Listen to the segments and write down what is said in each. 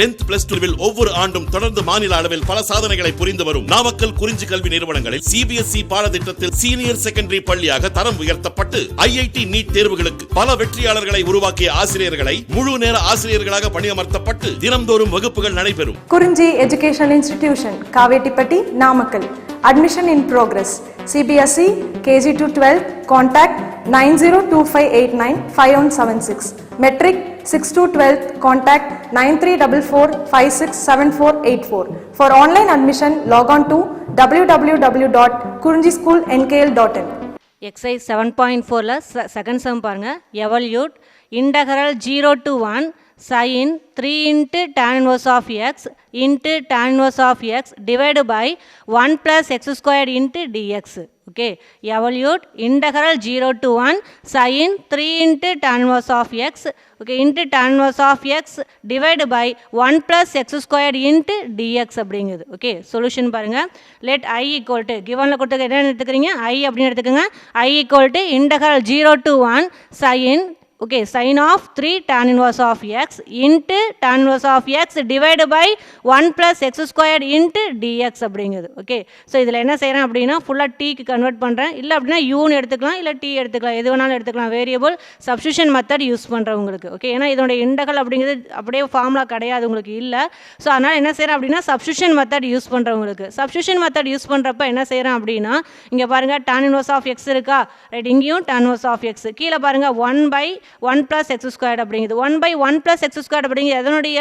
10th plus 2 ஒவ்வொரு ஆண்டும் தொடர்ந்து மாநில அளவில் பல சாதனைகளை புரிந்து வரும் நாமக்கல் குறிஞ்சி கல்வி நிறுவனங்களில் CBSE பாடத்திட்டத்தில் சீனியர் செகண்டரி பள்ளியாக தரம் உயர்த்தப்பட்டு IIT நீட் தேர்வுகளுக்கு பல வெற்றியாளர்களை உருவாக்கிய ஆசிரியர்களை முழு நேர ஆசிரியர்களாக பணியமர்த்தப்பட்டு தினம்தோறும் வகுப்புகள் நடைபெறும். குறிஞ்சி educational institution Kavettipatti Namakkal. Admission in progress. CBSE KG to 12 contact 9025895176. Metric 6 to 12 contact 9344567484. For online admission log on to www.kurinjischoolnkl.in. Exercise 7.4 second sum பாருங்க. Evaluate integral 0 to 1 sin 3 into tan inverse of x into tan inverse of x divided by 1 plus x squared into dx. Okay, evaluate integral 0 to 1 sin 3 into tan inverse of x okay into tan inverse of x divided by 1 plus x squared into dx அப்படிங்குது. Okay, solution பாருங்க. Let I equal to givenல கொடுத்தது என்ன எடுத்துக்கிறீங்க I அப்படின்னு எடுத்துக்கங்க. I equal to integral 0 to 1 sin okay sin of 3 tan inverse of x into tan inverse of x divided by 1 plus x squared into dx அப்படிங்குது. Okay, so இதில் என்ன செய்கிறேன் அப்படின்னா ஃபுல்லாக டீக்கு கன்வெர்ட் பண்ணுறேன். இல்லை அப்படின்னா யூன்னு எடுத்துக்கலாம், இல்லை டி எடுத்துக்கலாம், எது வேணாலும் எடுத்துக்கலாம். வேரியபிள் சப்ஸ்டியூஷன் மெத்தட் யூஸ் பண்ணுறவங்களுக்கு. ஓகே, ஏன்னா இதோட இன்டகல் அப்படிங்கிறது அப்படியே ஃபார்முலா கிடையாது உங்களுக்கு இல்லை. ஸோ அதனால் என்ன செய்கிறேன் அப்படின்னா சப்ஸ்டியூஷன் மெத்தட் யூஸ் பண்ணுறவங்களுக்கு. சப்ஸ்டியூஷன் மெத்தட் யூஸ் பண்ணுறப்ப என்ன செய்கிறேன் அப்படின்னா இங்கே பாருங்கள் tan inverse of x இருக்கா, ரைட், இங்கேயும் tan inverse of x, கீழே பாருங்கள் 1 plus x squared அப்படிங்குது. 1 by 1 plus x squared அப்படிங்கிறது எதனுடைய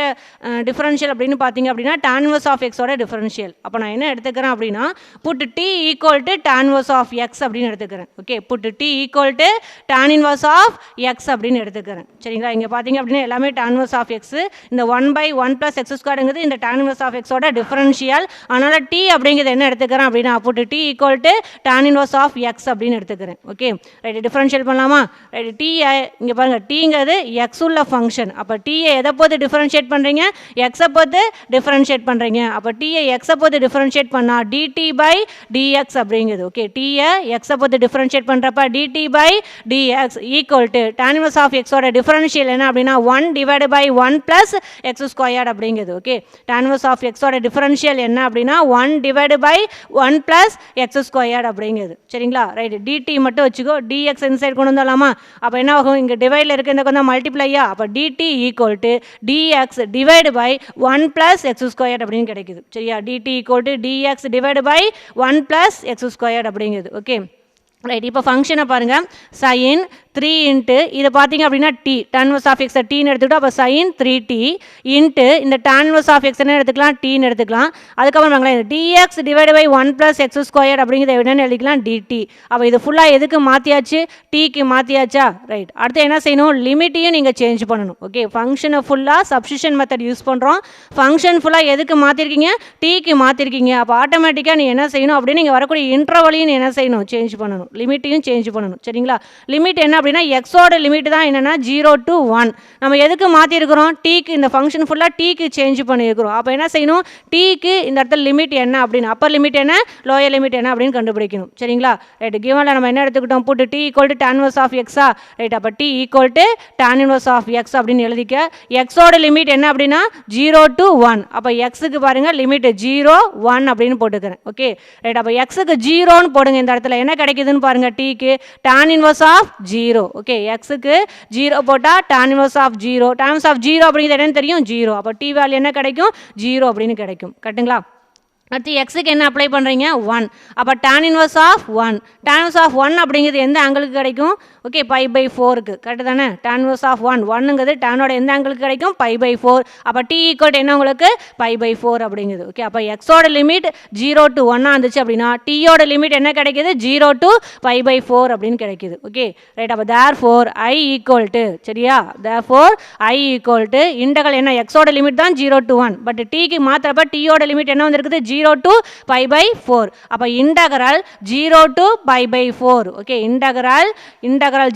டிஃபரன்ஷியல் அப்படின்னு பார்த்தீங்க அப்படின்னா tan inverse of x ஓட டிஃபரன்ஷியல். அப்போ நான் என்ன எடுத்துக்கிறேன் அப்படின்னா put t equal to tan inverse of x அப்படின்னு எடுத்துக்கிறேன். Okay, put t equal to tan inverse of x அப்படின்னு எடுத்துக்கிறேன். சரிங்களா, இங்கே பார்த்தீங்க அப்படின்னா எல்லாமே tan inverse of x. இந்த 1 by 1 plus x squaredங்கிறது இந்த tan inverse of x ஓட டிஃபரன்ஷியல். அதனால் t அப்படிங்கிறது என்ன எடுத்துக்கிறேன் அப்படின்னா put t equal to tan inverse of x அப்படின்னு எடுத்துக்கிறேன். ஓகே, ரைட், டிஃபரன்ஷியல் பண்ணலாமா? ரைட், t இங்கே பாருங்கள் டீங்கிறது எக்ஸ் உள்ள ஃபங்க்ஷன். அப்போ டீயை எதை பொறுத்து டிஃபரன்ஷியேட் பண்ணுறீங்க? எக்ஸை பொறுத்து டிஃபரன்ஷியேட் பண்ணுறீங்க. அப்போ டீயை எக்ஸை பொறுத்து டிஃபரன்ஷியேட் பண்ணால் dt by dx அப்படிங்குது. ஓகே, டீயை எக்ஸை பொறுத்து டிஃபரன்ஷியேட் பண்ணுறப்ப dt by dx equal to tan inverse of x ஓட டிஃபரன்ஷியல் என்ன அப்படின்னா 1 divided by 1 plus x squared அப்படிங்குது. Okay, tan inverse of x ஓட டிஃபரன்ஷியல் என்ன அப்படின்னா 1 divided by 1 plus x squared அப்படிங்குது. சரிங்களா, ரைட், dt மட்டும் வச்சுக்கோ, dx இன்சைட் கொண்டு வந்துடலாமா? அப்போ என்ன ஆகும், இங்கே டிவைடில் இருக்க இந்த கொஞ்சம் மல்டிப்ளையா, அப்போ dt equal to dx divide by 1 plus x squared அப்படின்னு கிடைக்குது. சரியா, dt equal to dx divide by 1 plus x squared அப்படிங்குது. ஓகே, ரைட், இப்போ ஃபங்க்ஷனை பாருங்கள். sin 3 இன்ட்டு இது பார்த்தீங்க அப்படின்னா t tan inverse of x டீன்னு எடுத்துக்கிட்டோம். அப்போ sin 3t இன்ட்டு இந்த tan inverse of x என்ன எடுத்துக்கலாம், டீன்னு எடுத்துக்கலாம். அதுக்கப்புறம் பாருங்களேன், dx divide by 1 plus x squared அப்படிங்கிறது என்னென்னு எழுதிக்கலாம் dt. அப்போ இது ஃபுல்லாக எதுக்கு மாற்றியாச்சு, டீக்கு மாற்றியாச்சா? ரைட், அடுத்து என்ன செய்யணும், லிமிட்டையும் நீங்கள் சேஞ்ச் பண்ணணும். ஓகே, ஃபங்க்ஷனை ஃபுல்லாக சப்ஸ்டியூஷன் மெத்தட் யூஸ் பண்ணுறோம். ஃபங்க்ஷன் ஃபுல்லாக எதுக்கு மாற்றிருக்கீங்க, டீக்கு மாற்றிருக்கீங்க. அப்போ ஆட்டோமேட்டிக்காக நீ என்ன செய்யணும் அப்படின்னு நீங்கள் வரக்கூடிய இன்டர்வலையும் நீ என்ன செய்யணும், சேஞ்ச் பண்ணணும், லிமிட்டையும் சேஞ்ச் பண்ணணும். சரிங்களா, லிமிட் என்ன அப்படின்னா எக்ஸோட லிமிட் தான் என்னென்னா 0 to 1. நம்ம எதுக்கு மாற்றிருக்கிறோம், டீக்கு, இந்த ஃபங்க்ஷன் ஃபுல்லாக டீக்கு சேஞ்ச் பண்ணியிருக்கிறோம். அப்போ என்ன செய்யணும், டீக்கு இந்த இடத்துல லிமிட் என்ன அப்படின்னு, அப்பர் லிமிட் என்ன, லோயர் லிமிட் என்ன அப்படின்னு கண்டுபிடிக்கணும். சரிங்களா, ரைட், கிவனில் நம்ம என்ன எடுத்துக்கிட்டோம், put t equal to tan inverse of x. Right, அப்போ t equal to tan inverse of x அப்படின்னு எழுதிக்க. எக்ஸோட லிமிட் என்ன அப்படின்னா 0 to 1. அப்போ எக்ஸுக்கு பாருங்கள் லிமிட் 0 1 அப்படின்னு போட்டுக்கிறேன். ஓகே, ரைட், அப்போ எக்ஸுக்கு 0ன்னு போடுங்க. இந்த இடத்துல என்ன கிடைக்குதுன்னு பாருங்கள், டீக்கு tan inverse of 0. ஓகே, எக்ஸுக்கு 0 போட்டால் tan inverse of 0. tan inverse of 0 அப்படிங்கிறது என்னன்னு தெரியும், 0. அப்போ டி வேல்யூ என்ன கிடைக்கும், 0 அப்படின்னு கிடைக்கும். கரெக்டுங்களா? அடுத்து எக்ஸுக்கு என்ன அப்ளை பண்ணுறீங்க, 1. அப்போ tan inverse of 1. tan inverse of 1 அப்படிங்கிறது எந்த ஆங்கிளுக்கு கிடைக்கும், ஓகே, π/4க்கு. கரெக்டு தானே? tan inverse of 1ங்கிறது டேனோட எந்த ஆங்கிளுக்கு கிடைக்கும், π/4. அப்போ t ஈக்குவல் என்ன உங்களுக்கு, π/4 அப்படிங்குது. ஓகே, அப்போ எக்ஸோட லிமிட் 0 to 1 இருந்துச்சு அப்படின்னா டீயோட லிமிட் என்ன கிடைக்குது, 0 to π/4 அப்படின்னு கிடைக்குது. ஓகே, ரைட், அப்போ therefore I ஈக்குவல் டு, சரியா, therefore I equal to integral என்ன, எக்ஸோட லிமிட் தான் 0 to 1, பட் டீக்கு மாத்திரப்ப டீயோட லிமிட் என்ன வந்திருக்குது, 0 to pi by 4. அப்போ integral 0 to pi by 4. Okay, integral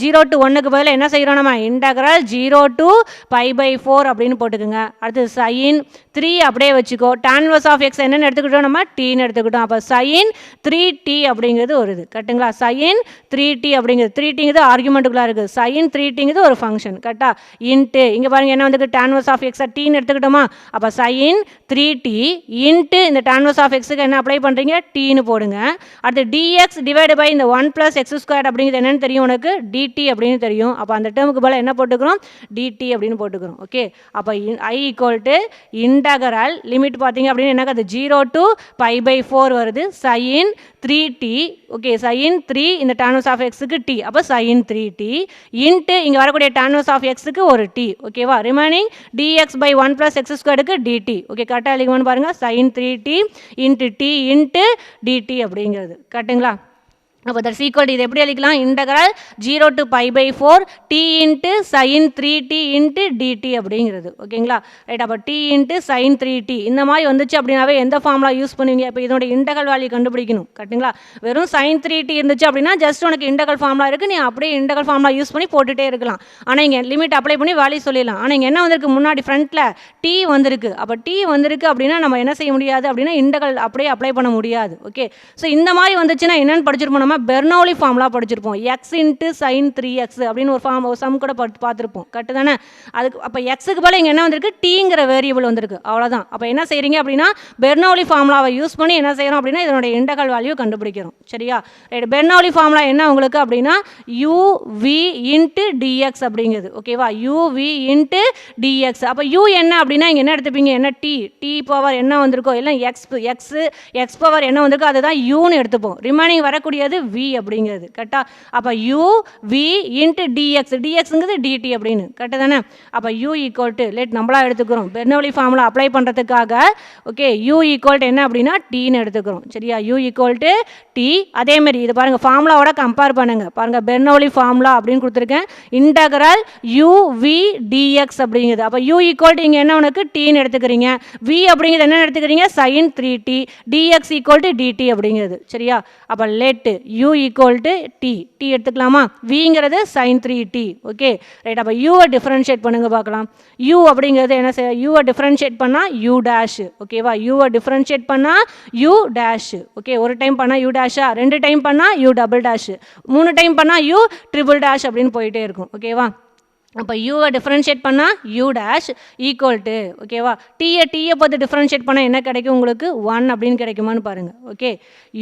0 to 1க்கு பதில் என்ன செய்கிறோம் நம்ம? இன்டகரல் 0 to pi by 4 அப்படின்னு போட்டுக்குங்க. அடுத்து sin 3 அப்படியே வச்சுக்கோ. tan inverse of x என்னன்னு எடுத்துக்கிட்டோம் நம்ம? tன்னு எடுத்துக்கிட்டோம். அப்போ sin 3t அப்படிங்கிறது ஒரு இது கரெக்டுங்களா? sin 3t அப்படிங்கிறது 3tங்கிறது ஆர்குமெண்ட்டுக்குள்ளே இருக்குது. sin 3tங்கிறது ஒரு ஃபங்க்ஷன் கரெக்டா? இன்ட்டு இங்கே பாருங்கள் என்ன வந்துருக்கு? tan inverse of x tன்னு எடுத்துக்கிட்டோமா? அப்போ sin 3t இன்ட்டு இந்த tan inverse of xக்கு என்ன அப்ளை பண்ணுறீங்க? tன்னு போடுங்க. அடுத்து dx டிவைடு பை இந்த 1 + x² அப்படிங்கிறது என்னன்னு தெரியும் உனக்கு? dt அப்படின்னு தெரியும். அப்போ அந்த டேர்முக்கு பதிலாக என்ன போட்டுக்கிறோம்? dt அப்படின்னு போட்டுக்கிறோம். ஓகே, அப்போ i = இன்டகரல் லிமிட் பார்த்தீங்க அப்படின்னு என்ன? அது 0 to pi by 4 வருது. sin 3t ஓகே, sin 3 இந்த tan inverse of xக்கு t, அப்போ sin 3t இன்ட்டு இங்கே வரக்கூடிய tan inverse of xக்கு ஒரு t. ஓகேவா? Remaining dx by 1 + x²க்கு dt. Okay, கரெக்டாக எழுதிக்கோன்னு பாருங்கள். sin 3t into t into dt அப்படிங்கிறது கரெக்டுங்களா? அப்போ தட்ஸ் ஈக்குவல் இது எப்படி எழுதிக்கலாம்? Integral 0 to pi by 4 t into sin 3t into dt அப்படிங்கிறது. ஓகேங்களா? ரைட், அப்போ t இன்ட்டு sin 3t இந்த மாதிரி வந்துச்சு அப்படின்னாவே எந்த ஃபார்முலா யூஸ் பண்ணுவீங்க? இப்போ இதோட இன்டகரல் வேல்யூ கண்டுபிடிக்கணும் கரெக்டுங்களா? வெறும் sin 3t இருந்துச்சு அப்படின்னா ஜஸ்ட் உனக்கு இன்டகரல் ஃபார்முலா இருக்குது, நீ அப்படியே இன்டகரல் ஃபார்முலா யூஸ் பண்ணி போட்டுகிட்டே இருக்கலாம். ஆனால் இங்கே லிமிட் அப்ளை பண்ணி வேல்யூ சொல்லிடலாம். ஆனால் இங்கே என்ன வந்திருக்கு? முன்னாடி ஃப்ரண்ட்டில் t வந்திருக்கு. அப்போ t வந்திருக்கு அப்படின்னா நம்ம என்ன செய்ய முடியாது அப்படின்னா இன்டகரல் அப்படியே அப்ளை பண்ண முடியாது. ஓகே, ஸோ இந்த மாதிரி வந்துச்சுன்னா என்னென்னு படிச்சிருப்போம்? பெர்னௌலி ஃபார்முலா படிச்சிருப்போம். x இன்ட்டு sin 3x அப்படின்னு ஒரு சம் கூட பார்த்துருப்போம் கரெக்டு தானே? அதுக்கு அப்போ எக்ஸுக்கு பதில் இங்கே என்ன வந்திருக்கு? டீங்கிற வேரியபிள் வந்திருக்கு. அவ்வளோதான். அப்போ என்ன செய்கிறீங்க அப்படின்னா பெர்னௌலி ஃபார்முலாவை யூஸ் பண்ணி என்ன செய்கிறோம் அப்படின்னா இதனுடைய இன்டகரல் வேல்யூ கண்டுபிடிக்கிறோம். சரியா? ரைட், பெர்னௌலி ஃபார்முலா என்ன உங்களுக்கு அப்படின்னா uv இன்ட்டு dx அப்படிங்கிறது. ஓகேவா? uv into dx. அப்போ u என்ன அப்படின்னா இங்கே என்ன எடுத்துப்பீங்க? என்ன t பவர் என்ன வந்திருக்கோ எல்லாம் x பவர் என்ன வந்திருக்கோ அதுதான் யூன்னு எடுத்துப்போம். ரிமைனிங் வரக்கூடியது v அப்படிங்கிறது கரெக்டா? அப்போ u v இன்ட்டு dxங்கிறது dt அப்படின்னு கரெக்டு தானே? அப்போ u = லெட் நம்மளா எடுத்துக்கிறோம் பெர்னௌலி ஃபார்முலா அப்ளை பண்ணுறதுக்காக. ஓகே, u = என்ன அப்படின்னா tன்னு எடுத்துக்கிறோம். சரியா? u = t. அதேமாரி இது பாருங்கள் ஃபார்முலாவோட கம்பேர் பண்ணுங்கள். பாருங்கள் பெர்னௌலி ஃபார்முலா அப்படின்னு கொடுத்துருக்கேன். இன்டகரல் u v dx அப்படிங்கிறது. அப்போ u = இங்கே என்ன உனக்கு? tன்னு எடுத்துக்கிறீங்க. v அப்படிங்கிறது என்ன எடுத்துக்கிறீங்க? sin 3t. dx = dt அப்படிங்கிறது. சரியா? அப்போ லெட் u = t எடுத்துக்கலாமா? vங்கிறது sin 3t. Okay, right. அப்போ u டிஃபரன்ஷியேட் பண்ணுங்க பார்க்கலாம். u அப்படிங்கிறது என்ன செய்ய? u டிஃபரன்ஷியேட் பண்ணால் u டேஷ். ஓகேவா? u டிஃபரன்ஷியேட் பண்ணால் u டேஷ். ஓகே, ஒரு டைம் பண்ணால் u டேஷா, 2 டைம் பண்ணால் u டபுள் டேஷ், 3 டைம் பண்ணால் u ட்ரிபிள் டேஷ் அப்படின்னு போயிட்டே இருக்கும். ஓகேவா? அப்போ யூவை டிஃப்ரென்ஷியேட் பண்ணால் யூ டேஷ் ஈக்குவல் டு ஓகேவா டீயை பார்த்து டிஃப்ரென்ஷியேட் பண்ணால் என்ன கிடைக்கும் உங்களுக்கு 1 அப்படின்னு கிடைக்குமான்னு பாருங்கள். ஓகே,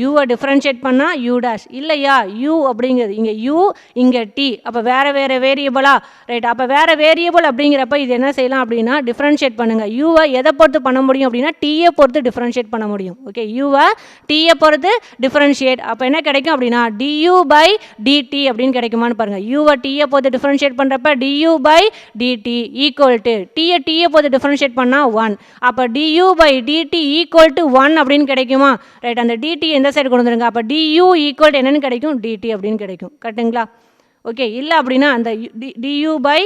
யூவை டிஃப்ரென்ஷியேட் பண்ணால் யூ டேஷ் இல்லையா யூ அப்படிங்கிறது இங்கே யூ இங்கே டி அப்போ வேறு வேரியபிளா ரைட். அப்போ வேறு வேரியபிள் அப்படிங்கிறப்ப இது என்ன செய்யலாம் அப்படின்னா டிஃப்ரென்ஷியேட் பண்ணுங்கள். யூவை எதை பொறுத்து பண்ண முடியும் அப்படின்னா டீயை பொறுத்து டிஃப்ரென்ஷியேட் பண்ண முடியும். ஓகே, யூவை டீயை பொறுத்து டிஃப்ரென்ஷியேட் அப்போ என்ன கிடைக்கும் அப்படின்னா du by dt அப்படின்னு கிடைக்குமான்னு பாருங்கள். யூவை டீயை பொறுத்து டிஃப்ரென்ஷியேட் பண்ணுறப்ப du by dt equal to டீயை பொறுத்து டிஃப்ரென்ஷியேட் பண்ணால் 1 அப்போ du by dt equal to 1 அப்படின்னு கிடைக்குமா ரைட். அந்த dt எந்த சைடு கொண்டு வந்துருங்க. அப்போ du equal to என்னன்னு கிடைக்கும் dt அப்படின்னு கிடைக்கும். கரெக்டுங்களா? ஓகே, இல்லை அப்படின்னா அந்த du by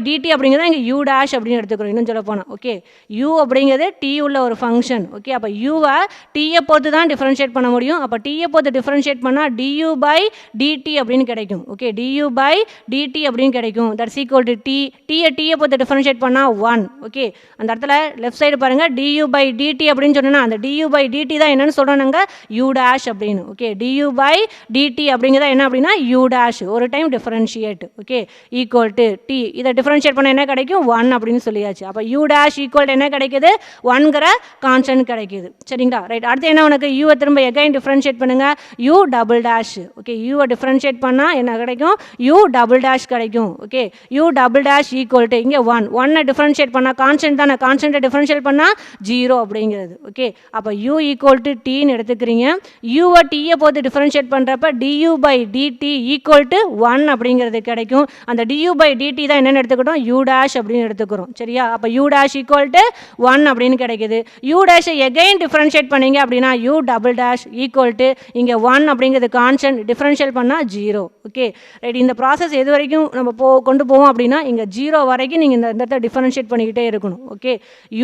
dt அப்படிங்கிறத இங்கே u டேஷ் அப்படின்னு எடுத்துக்கிறோம். இன்னும் சொல்ல போனால் ஓகே u அப்படிங்கிறது t உள்ள ஒரு ஃபங்க்ஷன். ஓகே, அப்போ யூவை டீயை பொறுத்து தான் டிஃப்ரென்ஷியேட் பண்ண முடியும். அப்போ டீயை பொறுத்து டிஃப்ரென்ஷியேட் பண்ணால் du by dt அப்படின்னு கிடைக்கும். ஓகே, du by dt அப்படின்னு கிடைக்கும். தட்ஸ் ஈக்குவல் டு டீயை பொறுத்து டிஃப்ரென்ஷியேட் பண்ணால் 1. ஓகே, அந்த இடத்துல லெஃப்ட் சைடு பாருங்கள் du by dt அப்படின்னு சொன்னோன்னா அந்த du by dt தான் என்னன்னு சொல்கிறோம் நாங்கள் u டேஷ் அப்படின்னு. ஓகே, du by dt அப்படிங்கிறத என்ன அப்படின்னா u டேஷ் ஒரு time differentiate. Okay, equal to t இதை டிஃபரன்ஷியேட் பண்ண என்ன கிடைக்கும் 1 அப்படின்னு சொல்லியாச்சு. அப்போ யூ டேஷ் ஈக்குவல் என்ன கிடைக்குது 1ங்கிற கான்ஸ்டன்ட் கிடைக்குது. சரிங்களா? ரைட். அடுத்து என்ன உனக்கு யூவை திரும்ப எகைன் டிஃபரன்ஷியேட் பண்ணுங்க யூ டபுள் டேஷ். ஓகே, யூவை டிஃபரன்ஷியேட் பண்ணால் என்ன கிடைக்கும் யூ டபுள் டேஷ் கிடைக்கும். Okay, u double dash equal to இங்கே 1 டிஃபரன்ஷியேட் பண்ணால் கான்ஸ்டன்ட் தானே கான்ஸ்டன்ட்டை டிஃபரன்ஷியேட் பண்ணால் 0 அப்படிங்கிறது. ஓகே, அப்போ யூ ஈக்குவல் டு டீன்னு எடுத்துக்கிறீங்க. யூவை டீயை போது டிஃபரன்ஷியேட் பண்ணுறப்ப du by dt equal to 1 அப்படிங்கிறது கிடைக்கும். அந்த du by dt தான் என்னென்னு எடுத்துக்கிட்டோம், u dash அப்படின்னு எடுத்துக்கிறோம். சரியா? அப்போ u dash ஈக்குவல் டு 1 அப்படின்னு கிடைக்குது. u dash எகைன் டிஃபரன்ஷியேட் பண்ணீங்க அப்படின்னா u double dash equal to இங்கே 1 அப்படிங்கிறது கான்ஸ்டன்ட், டிஃபரன்ஷியல் பண்ணால் 0. Okay right. இந்த ப்ராசஸ் எது வரைக்கும் நம்ம கொண்டு போவோம் அப்படின்னா இங்கே 0 வரைக்கும் நீங்கள் இந்த இடத்த டிஃபரன்ஷியேட் பண்ணிக்கிட்டே இருக்கணும். ஓகே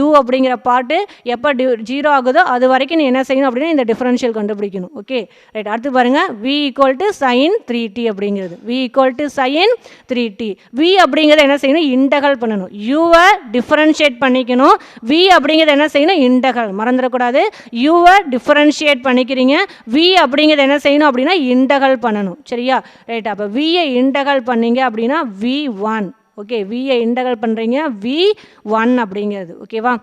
u அப்படிங்கிற பார்ட்டு எப்போ 0 ஆகுதோ அது வரைக்கும் நீ என்ன செய்யணும் அப்படின்னா இந்த டிஃபரன்ஷியல் கண்டுபிடிக்கணும். Okay right. அடுத்து பாருங்கள் v equal to sin 3t அப்படிங்கிறது. v equal to sin 3t. v அப்படிங்கிறத என்ன செய்யணும், இன்டகல் பண்ணணும். u-வை டிஃபரன்ஷியேட் பண்ணிக்கணும். v அப்படிங்கிறத என்ன செய்யணும், இன்டகல். மறந்துடக்கூடாது. u-வை டிஃபரன்ஷியேட் பண்ணிக்கிறீங்க. v அப்படிங்கிறத என்ன செய்யணும் அப்படின்னா இன்டகல் பண்ணணும். சரியா ரைட். அப்போ v-யை இன்டகல் பண்ணீங்க அப்படின்னா v1. ஓகே v-யை இன்டகல் பண்ணுறீங்க v1 அப்படிங்கிறது. ஓகேவா?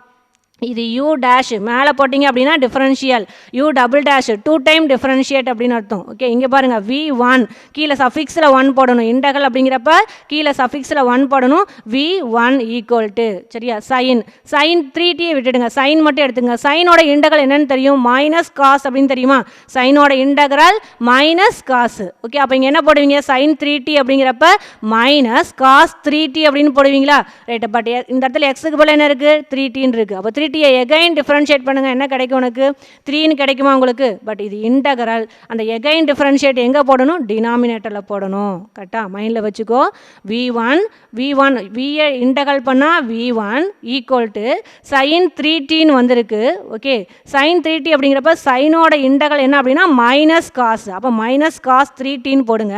இது u டேஷ் மேலே போட்டிங்க அப்படின்னா differential, u double dash 2 time differentiate அப்படின்னு அர்த்தம். ஓகே இங்கே பாருங்கள் v1 கீழே சஃபிக்ஸில் 1 போடணும். இன்டகல் அப்படிங்கிறப்ப கீழே சஃபிக்ஸில் 1 போடணும். v1 ஈக்குவல் டு சரியா sin 3t விட்டுடுங்க, சைன் மட்டும் எடுத்துங்க. சைனோட இன்டகல் என்னன்னு தெரியும், மைனஸ் காஸ் அப்படின்னு தெரியுமா? சைனோட இன்டகரல் மைனஸ் காசு. ஓகே அப்போ இங்கே என்ன போடுவீங்க, sin 3t அப்படிங்கிறப்ப மைனஸ் காஸ் 3t அப்படின்னு போடுவீங்களா? ரைட்டு. பட் இந்த இடத்துல எக்ஸுக்கு போல என்ன இருக்குது, 3tன்னு இருக்குது. அப்போ 3t எகைன் டிஃபரன்ஷியேட் பண்ணுங்க, என்ன கிடைக்கும் உனக்கு, 3ன்னு கிடைக்குமா உங்களுக்கு? பட் இது இன்டகரல், அந்த எகைன் டிஃபரன்ஷியேட் எங்கே போடணும், டினாமினேட்டரில் போடணும். கரெக்டாக மைண்டில் வச்சுக்கோ. v1 v-யை இன்டகல் பண்ணால் v1 ஈக்குவல் டு sin 3tன்னு வந்திருக்கு. ஓகே sin 3t அப்படிங்கிறப்ப சைனோட இன்டகல் என்ன அப்படின்னா மைனஸ் காசு. அப்போ மைனஸ் காஸ் 3tன்னு போடுங்க.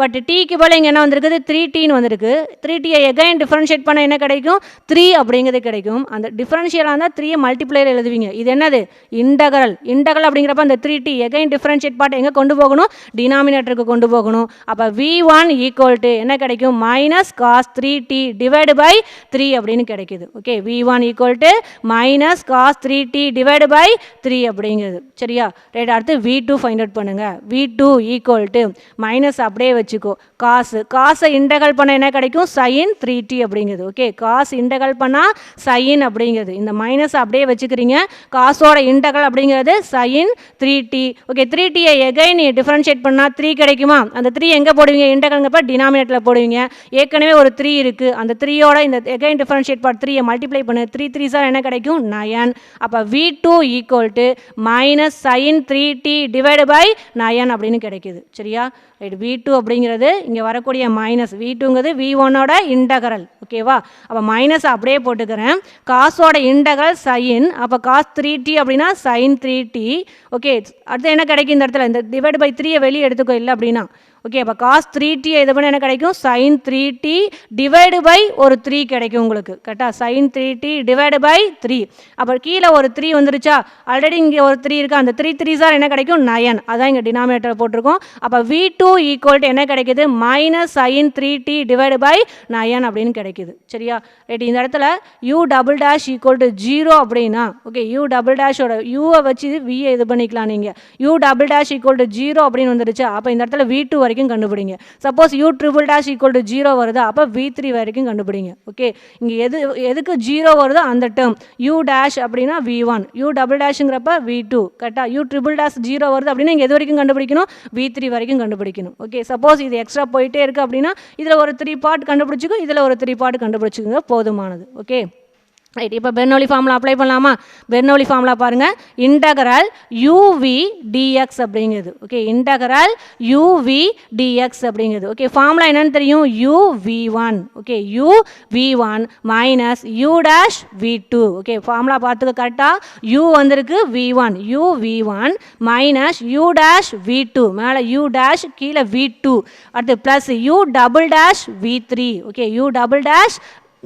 பட் டீக்கு போல இங்கே என்ன வந்திருக்குது, 3tன்னு வந்திருக்கு. 3tயை எகைன் டிஃபரன்ஷியேட் பண்ண என்ன கிடைக்கும், 3 அப்படிங்கிறது கிடைக்கும். அந்த டிஃபரன்ஷியலாக இருந்தால் 3 மல்டிப்ளையர் எழுதுவீங்க. இது என்னது, இன்டகரல். இன்டகரல் அப்படிங்கிறப்ப அந்த 3t எகைன் டிஃபரன்ஷியேட் பார்ட் எங்கே கொண்டு போகணும், டினாமினேட்டருக்கு கொண்டு போகணும். அப்போ v1 ஈக்குவல் டு என்ன கிடைக்கும், minus cos 3t divide by 3 அப்படின்னு கிடைக்குது. Okay v1 equal to minus cos 3t divide by 3 அப்படிங்கிறது. சரியா ரைட். அடுத்து v2 ஃபைண்ட் அவுட் பண்ணுங்க. v2 ஈக்குவல் டு மைனஸ் அப்படியே வச்சுக்கோ, காசை இன்டகல் பண்ண என்ன கிடைக்கும், sin 3t அப்படிங்கிறது. ஓகே காசு இன்டகல் பண்ணால் sin அப்படிங்கிறது. இந்த மைனஸ் அப்படியே வச்சுக்கிறீங்க. காசோட இன்டகல் அப்படிங்கிறது sin 3t. ஓகே 3tயை எகைன் டிஃபரன்ஷியேட் பண்ணால் 3 கிடைக்குமா? அந்த 3 எங்கே போடுவீங்க, இன்டகல்ங்கப்ப டினாமினேட்டரில் போடுவீங்க. ஏற்கனவே ஒரு 3 இருக்குது, அந்த 3யோட இந்த எகைன் டிஃபரன்ஷியேட் பார்ட் 3யை மல்டிப்ளை பண்ணு. 3 3 சார் என்ன கிடைக்கும், 9. அப்போ v2 equal to minus sin 3t divide by 9 அப்படின்னு கிடைக்குது. சரியா ரைட். v2 அப்படிங்கிறது இங்கே வரக்கூடிய மைனஸ், v2ங்கிறது v1ஓட இன்டகரல். ஓகேவா? அப்போ மைனஸ் அப்படியே போட்டுக்கிறேன். காசோட இன்டகரல் sin, அப்போ காஸ் 3t அப்படின்னா sin 3t. ஓகே அடுத்து என்ன கிடைக்கும் இந்த இடத்துல, இந்த டிவைடு பை 3யை வெளியே எடுத்துக்கோ இல்லை அப்படின்னா. ஓகே அப்போ காஸ் 3t இது பண்ண என்ன கிடைக்கும், sin 3t டிவைடு பை ஒரு 3 கிடைக்கும் உங்களுக்கு. கரெக்டாக sin 3t டிவைடு பை 3. அப்போ கீழே ஒரு 3 வந்துருச்சா, ஆல்ரெடி இங்கே ஒரு 3 இருக்குது. அந்த 3 3 சார் என்ன கிடைக்கும், 9. அதான் இங்கே டினாமினேட்டர் போட்டிருக்கோம். அப்போ v2 ஈக்குவல் டு என்ன கிடைக்குது, minus sin 3t divide by 9 அப்படின்னு கிடைக்குது. சரியா ரைட். இந்த இடத்துல u double dash equal to 0 அப்படின்னா, ஓகே u டபுள் டேஷோட u-வை வச்சு v-யை இது பண்ணிக்கலாம் நீங்கள். u double dash equal to 0 அப்படின்னு வந்துருச்சு. அப்போ இந்த இடத்துல v2 வரைக்கும் கண்டுபிடிங்க. Suppose u triple dash equal to 0 வருதா, அப்போ v3 வரைக்கும் கண்டுபிடிங்க. ஓகே இங்கே எதுக்கு 0 வருதோ அந்த டேர்ம் u டேஷ் அப்படின்னா v1, u டபுள் டேஷுங்கிறப்ப v2. கரெக்டாக u ட்ரிபிள் டேஷ் 0 வருது அப்படின்னா இங்கே எது வரைக்கும் கண்டுபிடிக்கணும், v3 வரைக்கும் கண்டுபிடிக்கணும். ஓகே சப்போஸ் இது எக்ஸ்ட்ரா போயிட்டே இருக்குது அப்படின்னா இதில் ஒரு 3 பார்ட் கண்டுபிடிச்சிக்கோ, இதில் ஒரு 3 பார்ட் கண்டுபிடிச்சிக்கோங்க, போதுமானது. Okay right. இப்போ பெர்னோலி ஃபார்முலா அப்ளை பண்ணலாமா? பெர்னோலி ஃபார்முலா பாருங்கள், இன்டகரல் uv dx அப்படிங்கிறது. ஓகே இன்டகரல் uv dx அப்படிங்கிறது. ஓகே ஃபார்முலா என்னன்னு தெரியும், uv1. Okay uv1 minus u dash v2. Okay formula பார்த்துக்க கரெக்டாக, u வந்திருக்கு v1, uv1 minus u dash v2, மேலே u டேஷ் கீழே v2. அடுத்து plus u double dash v3. Okay u double dash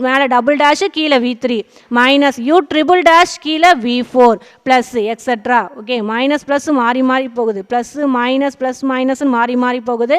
மேலே டபுள் டேஷு கீழே v3 minus u triple dash கீழே v4 plus etcetera. Okay minus plus மாறி மாறி போகுது, plus minus plus மைனஸ்ன்னு மாறி மாறி போகுது.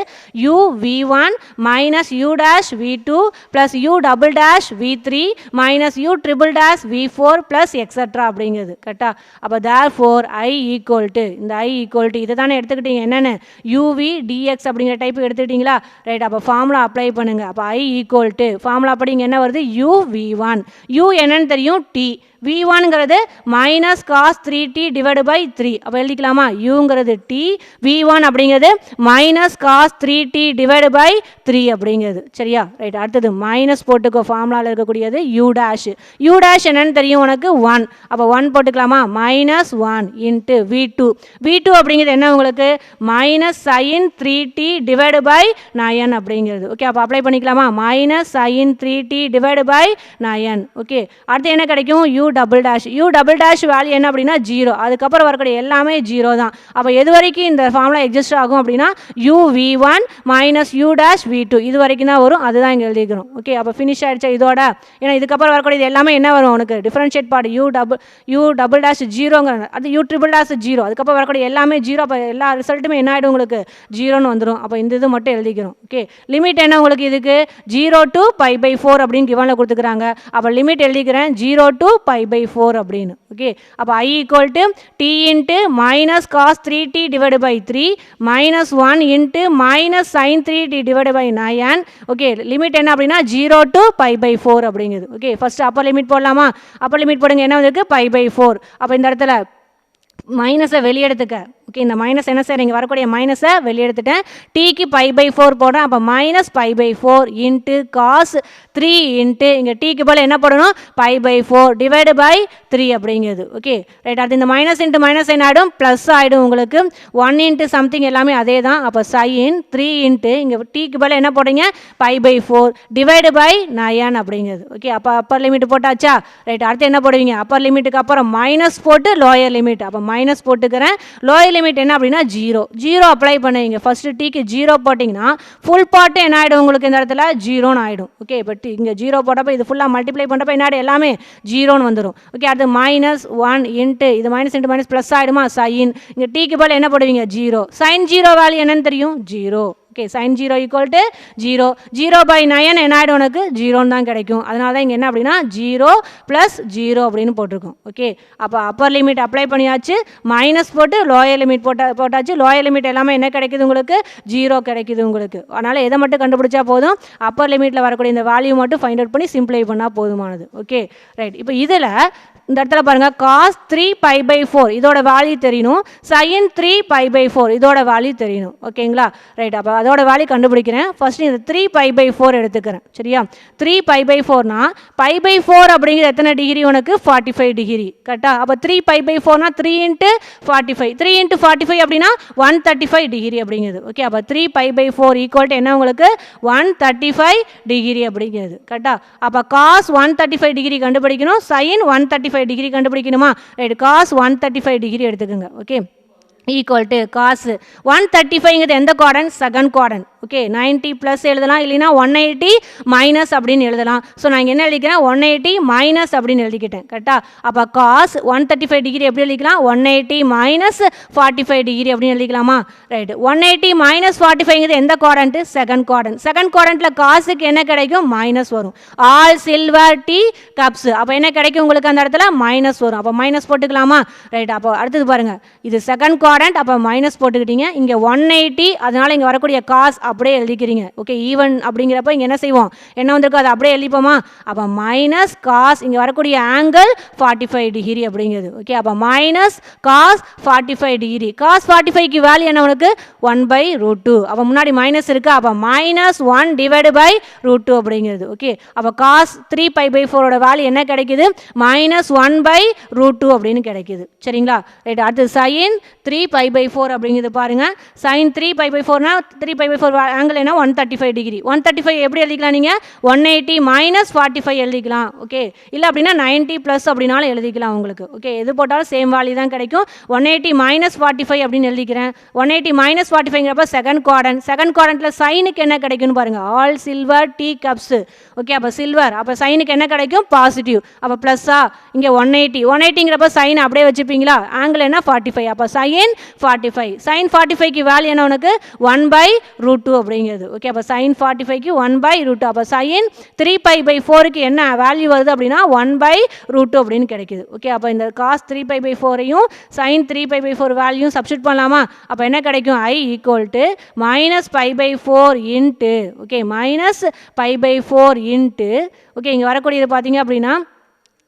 u v1 minus u dash v2 plus u double dash v3 minus u triple dash v4 plus etcetera அப்படிங்கிறது. கரெக்டா? அப்போ தேர்ஃபோர் i ஈக்குவல் டு, இந்த i ஈக்குவல் டு இதை தானே எடுத்துக்கிட்டீங்க, என்னென்னு uv dx அப்படிங்கிற டைப்பு எடுத்துக்கிட்டீங்களா? ரைட். அப்போ ஃபார்முலா அப்ளை பண்ணுங்கள். அப்போ i ஈக்குவல் டு ஃபார்முலா அப்படி இங்கே என்ன வருது, u v1. u என்னன்னு தெரியும், t, V1ங்கிறது minus cos 3t divide by 3. அப்போ எழுதிக்கலாமா? யூங்கிறது t, V1 அப்படிங்கிறது minus cos 3t divide by 3 அப்படிங்கிறது. சரியா? ரைட். அடுத்தது மைனஸ் போட்டுக்கோ, ஃபார்முலாவில் இருக்கக்கூடியது u டேஷ். u டேஷ் என்னன்னு தெரியும் உனக்கு? 1. அப்போ 1 போட்டுக்கலாமா? Minus 1 into V2. V2 அப்படிங்கிறது என்ன உங்களுக்கு? Minus sine 3t divide by 9 அப்படிங்கிறது. ஓகே, அப்போ அப்ளை பண்ணிக்கலாமா? Minus sine 3t divide by 9. Okay, அடுத்து என்ன கிடைக்கும்? u double dash. u double dash value என்ன அப்படின்னா 0. அதுக்கப்புறம் வரக்கூடிய எல்லாமே 0 தான். அப்போ எது வரைக்கும் இந்த ஃபார்முலா எக்ஸிஸ்ட் ஆகும் அப்படின்னா u v1 minus u dash v2 இது வரைக்கும் தான் வரும். அதுதான் இங்கே எழுதிக்கணும். ஓகே, அப்போ ஃபினிஷ் ஆகிடுச்சா இதோட? ஏன்னா இதுக்கப்புறம் வரக்கூடியது எல்லாமே என்ன வரும் உனக்கு? Differentiate part u double dash 0ங்கிறது, அது u ட்ரிபிள் டேஷ் 0. அதுக்கப்புறம் வரக்கூடிய எல்லாமே 0. அப்போ எல்லா ரிசல்ட்டுமே என்ன ஆகிடும் உங்களுக்கு? 0ன்னு வந்துடும். அப்போ இந்த இது மட்டும் எழுதிக்கணும். ஓகே, லிமிட் என்ன உங்களுக்கு இதுக்கு? 0 to π/4 அப்படின்னு கிவனில் கொடுத்துக்கிறாங்க. அப்போ லிமிட் எழுதிக்கிறேன் 0 to π/4 அப்படின்னு. ஓகே, அப்போ I equal to t into minus cos 3t divide by 3 minus 1 into minus sine 3t divide by 9. Okay, limit என்ன அப்படின்னா 0 to π/4 அப்படிங்குது. ஓகே, ஃபர்ஸ்ட் அப்பர் லிமிட் போடலாமா? அப்பர் லிமிட் போடுங்க. என்ன வந்திருக்கு? π/4. அப்போ இந்த இடத்துல மைனஸை வெளியெடுத்துக்க. ஓகே, இந்த மைனஸ் என்ன சார் இங்கே வரக்கூடிய மைனஸை வெளியெடுத்துட்டேன். டீக்கு π/4 போடுறேன். அப்போ மைனஸ் π/4 இன்ட்டு காஸ் 3 இன்ட்டு இங்கே டீக்கு போல் என்ன போடணும்? π/4 டிவைடு பை 3 அப்படிங்கிறது. Okay, right. அடுத்து இந்த மைனஸ் இன்ட்டு மைனஸ் என்ன ஆகிடும்? ப்ளஸ் ஆகிடும் உங்களுக்கு. 1 இன்ட்டு சம்திங் எல்லாமே அதே தான். அப்போ சைன் 3 இன்ட்டு இங்கே டீக்கு போல் என்ன போடுறீங்க? π/4 டிவைடு பை 9 அப்படிங்கிறது. ஓகே, அப்போ அப்பர் லிமிட் போட்டாச்சா? ரைட். அடுத்து என்ன போடுவீங்க? அப்பர் லிமிட்டுக்கு அப்புறம் மைனஸ் போட்டு லோயர் லிமிட். அப்போ மைனஸ் போட்டுக்கிறேன். லோயர் லிமிட் என்ன அப்படின்னா 0 அப்ளை பண்ணுவீங்க. ஃபர்ஸ்ட் டீக்கு 0 போட்டிங்கன்னா ஃபுல் பார்ட்டு என்ன ஆகிடும் உங்களுக்கு? இந்த இடத்துல 0ன்னு ஆகிடும். ஓகே, இப்போ இங்கே 0 போட்டப்போ இது ஃபுல்லாக மல்டிப்ளை பண்ணுறப்ப என்ன ஆகிடும்? எல்லாமே 0ன்னு வந்துடும். ஓகே, அடுத்து மைனஸ் 1 இன்ட்டு இது மைனஸ் இன்ட்டு மைனஸ் ப்ளஸ் ஆகிடுமா? சைன் இங்கே டீக்கு போல் என்ன போடுவீங்க? 0. சைன் 0 வேல்யூ என்னன்னு தெரியும்? 0. Okay, sign 0 equal to 0. 0/9 என்ன ஆகிடும் உனக்கு? 0ன்னு தான் கிடைக்கும். அதனால தான் இங்கே என்ன அப்படின்னா 0 + 0 அப்படின்னு போட்டிருக்கோம். ஓகே, அப்போ அப்பர் லிமிட் அப்ளை பண்ணியாச்சு. மைனஸ் போட்டு லோயர் லிமிட் போட்டாச்சு. லோயர் லிமிட் எல்லாமே என்ன கிடைக்குது உங்களுக்கு? 0 கிடைக்குது உங்களுக்கு. அதனால் எதை மட்டும் கண்டுபிடிச்சா போதும்? அப்பர் லிமிட்டில் வரக்கூடிய இந்த வேல்யூ மட்டும் ஃபைண்ட் அவுட் பண்ணி சிம்பிளை பண்ணால் போதுமானது. Okay, right. இப்போ இதில் இந்த இடத்துல பாருங்கள், காஸ் 3π/4 இதோட வேல்யூ தெரியணும். சைன் 3π/4 இதோட வேல்யூ தெரியணும். ஓகேங்களா? ரைட். அப்போ அதோட வேல்யூ கண்டுபிடிக்கிறேன். ஃபர்ஸ்ட் இந்த 3π/4 எடுத்துக்கிறேன். சரியா? 3π/4னா π/4 அப்படிங்கிறது எத்தனை டிகிரி உனக்கு? 45 டிகிரி. கரெக்டாக? அப்போ 3π/4னா 3 இன்ட்டு 45. 3 இன்ட்டு 45 அப்படின்னா 135 டிகிரி அப்படிங்கிறது. ஓகே, அப்போ 3π/4 ஈக்குவல் டு என்ன உங்களுக்கு? 135 டிகிரி அப்படிங்கிறது. கரெக்டாக? அப்போ காஸ் 135 டிகிரி கண்டுபிடிக்கணும். சைன் 135 டிகிரி கண்டுபிடிக்கணுமா? ரைட். காஸ் 135 டிகிரி எடுத்துக்கோங்க. ஓகே, ஈக்குவல் டு காசு 135ங்கிறது எந்த quadrant? Second quadrant. Okay, 90 plus எழுதலாம், இல்லைனா 180 மைனஸ் அப்படின்னு எழுதலாம். ஸோ நான் இங்கே என்ன எழுதிக்கிறேன்? 180 மைனஸ் அப்படின்னு எழுதிக்கிட்டேன். கரெக்டாக? அப்போ காஸ் 135 டிகிரி எப்படி எழுதிக்கலாம்? 180 மைனஸ் 45 டிகிரி அப்படின்னு எழுதிக்கலாமா? ரைட். 180 மைனஸ் 45ங்கிறது எந்த குவாட்ரண்ட்? Second quadrant. செகண்ட் குவாட்ரண்ட்டில் காசுக்கு என்ன கிடைக்கும்? மைனஸ் வரும். All silver tea cups. அப்போ என்ன கிடைக்கும் உங்களுக்கு? அந்த இடத்துல மைனஸ் வரும். அப்போ மைனஸ் போட்டுக்கலாமா? ரைட். அப்போ அடுத்தது பாருங்கள், இது செகண்ட் குவாட்ரண்ட். அப்போ மைனஸ் போட்டுக்கிட்டீங்க. இங்கே 180, அதனால இங்கே வரக்கூடிய காஸ் அப்படியே எழுதிக்கிறீங்க. ஓகே, ஈவன் அப்படிங்கிறப்ப இங்கே என்ன செய்வோம்? என்ன வந்திருக்கோ அதை அப்படியே எழுதிப்போமா? அப்போ மைனஸ் காஸ் இங்கே வரக்கூடிய ஆங்கிள் 45 டிகிரி அப்படிங்கிறது. ஓகே, அப்போ மைனஸ் காஸ் 45 டிகிரி. காஸ் 45க்கு வேல்யூ என்ன உனக்கு? 1/√2. அப்போ முன்னாடி மைனஸ் இருக்கு. அப்போ மைனஸ் 1 டிவைடு பை √2 அப்படிங்கிறது. ஓகே, அப்போ காஸ் 3π/4ஓட வேல்யூ என்ன கிடைக்குது? மைனஸ் 1/√2 அப்படின்னு கிடைக்குது. சரிங்களா? ரைட். அடுத்து சைன் 3π/4 அப்படிங்கிறது பாருங்க. சைன் 3π/4னா 3π/4 ஆங்கிள் என்ன? 135 டிகிரி. 135 எப்படி எழுதிக்கலாம்? நீங்கள் 180 மைனஸ் 45 எழுதிக்கலாம். ஓகே, இல்லை அப்படின்னா 90 ப்ளஸ் அப்படின்னாலும் எழுதிக்கலாம் உங்களுக்கு. ஓகே, எது போட்டாலும் சேம் வேல்யூ தான் கிடைக்கும். 180 மைனஸ் 45 அப்படின்னு எழுதிக்கிறேன். 180 மைனஸ் 45ங்கிறப்ப செகண்ட் குவாட்ரண்ட். செகண்ட் குவாட்ரண்ட்டில் சைனுக்கு என்ன கிடைக்கும்னு பாருங்கள். All silver tea cups. Okay, அப்போ சில்வர். அப்போ சைனுக்கு என்ன கிடைக்கும்? பாசிட்டிவ். அப்போ ப்ளஸ்ஸா? இங்கே 180ங்கிறப்ப சைன் அப்படியே வச்சுப்பீங்களா? ஆங்கிள் என்ன? 45. அப்போ சைன் 45. சைன் 45க்கு வேல்யூ என்ன உனக்கு? 1/√2 அப்படிங்கிறது. ஓகே, அப்போ சைன் 45க்கு 1/√2. அப்போ சைன் 3π/4க்கு என்ன வேல்யூ வருது அப்படின்னா 1/√2 அப்படின்னு கிடைக்குது. ஓகே, அப்போ இந்த காஸ் 3π/4ஐயும் சைன் 3π/4 வேல்யூ சப்ஸ்டியூட் பண்ணலாமா? அப்போ என்ன கிடைக்கும்? I equal to minus π/4 into, okay, minus π/4 into, okay, இங்கே வரக்கூடியது பார்த்தீங்க அப்படின்னா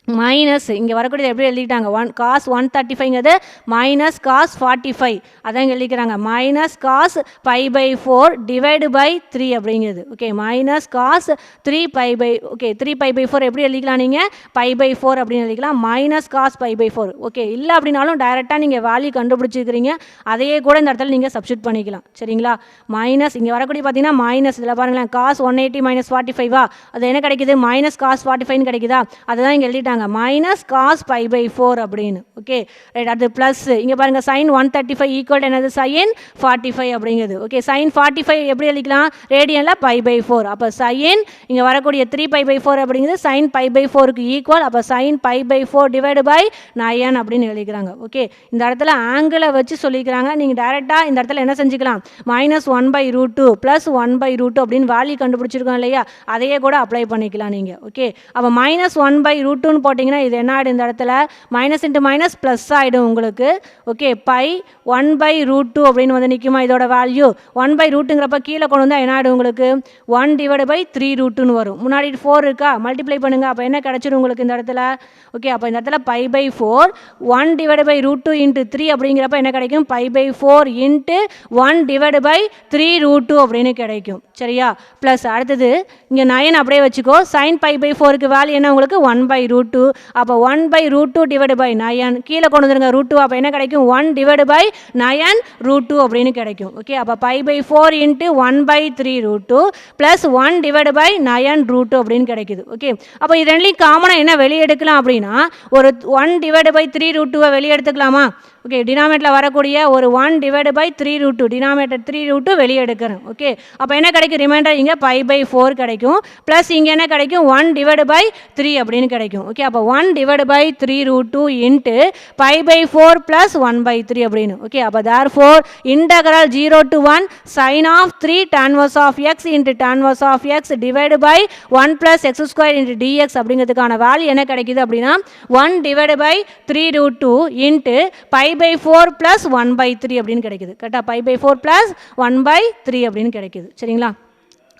மைனஸ் இங்கே வரக்கூடியது எப்படி எழுதிட்டாங்க காஸ் 135ங்கிறது மைனஸ் காஸ் 45 அதான் எழுதிக்கிறாங்க மைனஸ் காஸ் π/4 டிவைடு பை 3 அப்படிங்கிறது ஓகே மைனஸ் காஸ் 3π/, ஓகே 3π/4 எப்படி எழுதிக்கலாம் நீங்கள் π/4 அப்படின்னு எழுதிக்கலாம் மைனஸ் காஸ் π/4 ஓகே இல்லை அப்படின்னாலும் டைரெக்டாக நீங்கள் வேல்யூ கண்டுபிடிச்சிருக்கிறீங்க அதையே கூட இந்த இடத்துல நீங்கள் சப்ஸ்டியூட் பண்ணிக்கலாம் சரிங்களா மைனஸ் இங்கே வரக்கூடிய பார்த்தீங்கன்னா மைனஸ் இதில் பாருங்களேன் காஸ் 180 மைனஸ் 45 அது என்ன கிடைக்குது மைனஸ் காஸ் 45 கிடைக்குதா அதுதான் இங்கே எழுதிட்டாங்க மைனஸ் காஸ் π/4 அப்படின்னு ஓகே ரைட் அது ப்ளஸ் இங்கே பாருங்கள் சைன் 135 ஈக்குவல் என்னது சைன் 45 அப்படிங்கிறது ஓகே சைன் 45 எப்படி எழுதிக்கலாம் ரேடியனில் π/4 அப்போ சைன் இங்கே வரக்கூடிய 3π/4 அப்படிங்கிறது சைன் π/4க்கு ஈக்குவல் அப்போ சைன் π/4 டிவைடு பை 9 அப்படின்னு எழுதிக்கிறாங்க ஓகே இந்த இடத்துல ஆங்கிளை வச்சு சொல்லிக்கிறாங்க நீங்கள் டைரெக்டாக இந்த இடத்துல என்ன செஞ்சுக்கலாம் மைனஸ் 1/√2 ப்ளஸ் 1/√2 அப்படின்னு வேல்யூ கண்டுபிடிச்சிருக்கோம் இல்லையா அதையே கூட அப்ளை பண்ணிக்கலாம் நீங்கள் ஓகே அப்போ மைனஸ் 1/√2 போட்டிங்கன்னா இது என்ன ஆகிடும் இந்த இடத்துல மைனஸ் இன்ட்டு மைனஸ் ப்ளஸ் ஆகிடும் உங்களுக்கு ஓகே பை 1/√2 அப்படின்னு வந்து நிற்குமா இதோட வேல்யூ 1/√2ங்கிறப்ப கீழே கொண்டு வந்தால் என்ன ஆகிடும் உங்களுக்கு 1 டிவைடு பை 3√2ன்னு வரும் முன்னாடி 4 இருக்கா மல்டிப்ளை பண்ணுங்கள் அப்போ என்ன கிடச்சிடும் உங்களுக்கு இந்த இடத்துல ஓகே அப்போ இந்த இடத்துல π/4 1 டிவைடு பை √2 இன்ட்டு 3 அப்படிங்கிறப்ப என்ன கிடைக்கும் π/4 இன்ட்டு 1 டிவைடு பை 3√2 அப்படின்னு கிடைக்கும் சரியா ப்ளஸ் அடுத்தது இங்கே 9 அப்படியே வச்சுக்கோ சைன் π/4க்கு வேல்யூ என்ன உங்களுக்கு 1/√2 அப்போ 1/√2 டிவைடு பை 9 கீழே கொண்டு வந்துருங்க √2 அப்போ என்ன கிடைக்கும் 1 டிவைடு பை 9√2 அப்படின்னு கிடைக்கும் ஓகே அப்போ π/4 இன்ட்டு 1/3√2 ப்ளஸ் 1 டிவைடு பை 9√2 அப்படின்னு கிடைக்குது ஓகே அப்போ இது ரெண்டுலையும் காமனாக என்ன வெளியே எடுக்கலாம் அப்படின்னா ஒரு 1 டிவைடு பை 3√2 வெளியே எடுத்துக்கலாமா ஓகே டினாமேட்டில் வரக்கூடிய ஒரு 1 டிவைடு பை 3√2 டினாமேட்டர் 3√2 வெளியே எடுக்கிறேன் ஓகே அப்போ என்ன கிடைக்கும் ரிமைண்டர் இங்கே π/4 கிடைக்கும் ப்ளஸ் இங்கே என்ன கிடைக்கும் 1 டிவைடு பை 3 அப்படின்னு கிடைக்கும் ஓகே அப்போ 1 டிவைடு பை 3√2 இன்ட்டு π/4 ப்ளஸ் 1/3 அப்படின்னு ஓகே அப்போ therefore integral 0 to 1 sin of 3 tan inverse of x into tan inverse of x divided by 1 plus x square into dx அப்படிங்கிறதுக்கான வேல்யூ என்ன கிடைக்குது அப்படின்னா 1 டிவைடு பை 3√2 இன்ட்டு π/4 ப்ளஸ் 1/3 அப்படின்னு கிடைக்குது கரெக்டாக π/4 plus 1/3 அப்படின்னு கிடைக்குது சரிங்களா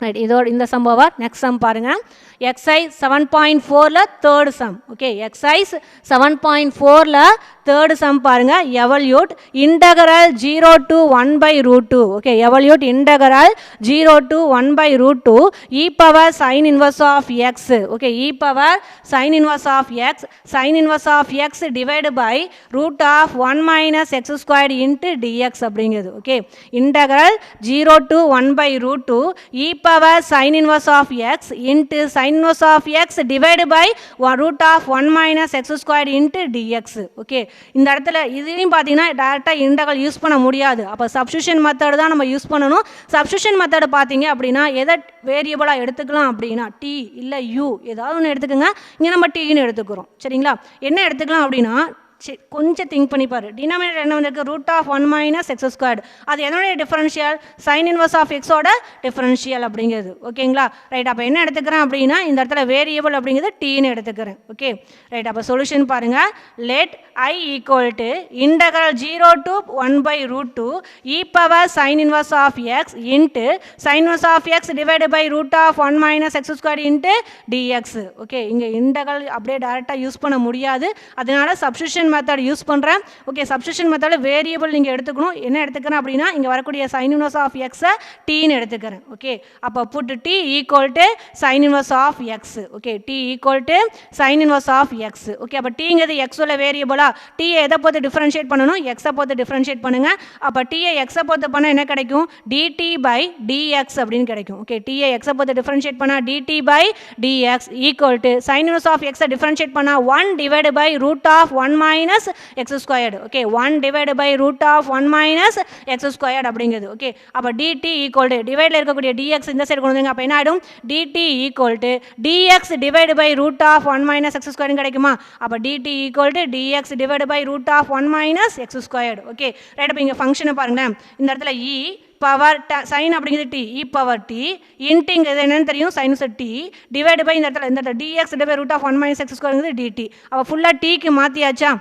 ரைட் இதோட இந்த சம்பவம் நெக்ஸ்ட் சம் பாருங்கள் எக்ஸைஸ் 7.4ல் தேர்ட் சம் ஓகே எக்ஸைஸ் 7.4ல் தேர்ட் சம் பாருங்கள் evaluate integral 0 to 1/√2 okay evaluate integral 0 to 1/√2 e power sin inverse of x okay e power sin inverse of x sin inverse of x divided by root of 1 minus x squared into dx அப்படிங்கிறது okay integral 0 to 1/√2 e power sin inverse of x into sin inverse of x divided by root of 1 minus x squared into dx okay இந்த இடத்துல இதுலையும் பார்த்தீங்கன்னா டேரெக்டாக integral use பண்ண முடியாது அப்போ substitution method தான் நம்ம யூஸ் பண்ணணும் சப்ஸ்டியூஷன் மெத்தட் பார்த்தீங்க அப்படின்னா எதை வேரியபிளாக எடுத்துக்கலாம் அப்படின்னா டி இல்லை யூ ஏதாவது ஒன்று எடுத்துக்கோங்க இங்கே நம்ம டீன்னு எடுத்துக்கிறோம் சரிங்களா என்ன எடுத்துக்கலாம் அப்படின்னா கொஞ்சம் திங்க் பண்ணி பாரு டினாமினேட்டர் என்ன வந்திருக்கு root of 1 minus x squared அது என்னுடைய டிஃபரன்ஷியல் சைன் இன்வர்ஸ் ஆஃப் எக்ஸோட டிஃபரன்ஷியல் அப்படிங்கிறது ஓகேங்களா ரைட் அப்போ என்ன எடுத்துக்கிறேன் அப்படின்னா இந்த இடத்துல வேரியபிள் அப்படிங்கிறது டீன்னு எடுத்துக்கிறேன் ஓகே ரைட் அப்போ சொல்யூஷன் பாருங்கள் let I equal to integral 0 to 1/√2 e power sine inverse of x into sine inverse of x divide by root of 1 minus x squared into dx okay இங்கே integral அப்படியே டேரெக்டாக use பண்ண முடியாது அதனால substitution method use பண்ணுறேன் okay substitution மெத்தடில் variable நீங்கள் எடுத்துக்கணும் என்ன எடுத்துக்கிறேன் அப்படின்னா இங்கே வரக்கூடிய சைன் இன்வர்ஸ் ஆஃப் எக்ஸை டீன்னு எடுத்துக்கிறேன் ஓகே அப்போ put t equal to sine inverse of x okay t equal to sine inverse of x okay அப்போ டீங்கிறது எக்ஸோட வேரியபிளா டீயை எதை பொறுத்து டிஃபரன்ஷியேட் பண்ணணும் எக்ஸை பொறுத்து டிஃபரன்ஷியேட் பண்ணுங்கள் அப்போ டீயை எக்ஸை பொறுத்து பண்ணால் என்ன கிடைக்கும் டிடி பை டிஎக்ஸ் அப்படின்னு கிடைக்கும் ஓகே டீயை எக்ஸை பொறுத்து டிஃபரன்ஷியேட் பண்ணால் dt by dx equal to sine inverse of எக்ஸை டிஃபரன்ஷியேட் பண்ணால் 1 divide by root of 1 minus x squared okay 1 divided by root of 1 minus x squared அப்படிங்கிறது ஓகே அப்போ dt equal to டிவைடில் இருக்கக்கூடிய dx இந்த சைடு கொண்டு வந்துங்க அப்போ என்ன ஆகிடும் dt equal to dx divided by root of 1 minus x squared கிடைக்குமா அப்போ dt equal to dx divided by root of 1 minus x squared okay right அப்போ இங்கே ஃபங்க்ஷனை பாருங்களேன் இந்த இடத்துல e பவர் சைன் அப்படிங்கிறது டி இ பவர் டி இன்டிங் இது என்னன்னு தெரியும் சைனஸ் டி டிவைடு பை இந்த இடத்துல dx divide root of 1 minus x ஸ்கொயருங்கிறது டிடி அப்போ ஃபுல்லாக டீக்கு மாற்றியாச்சா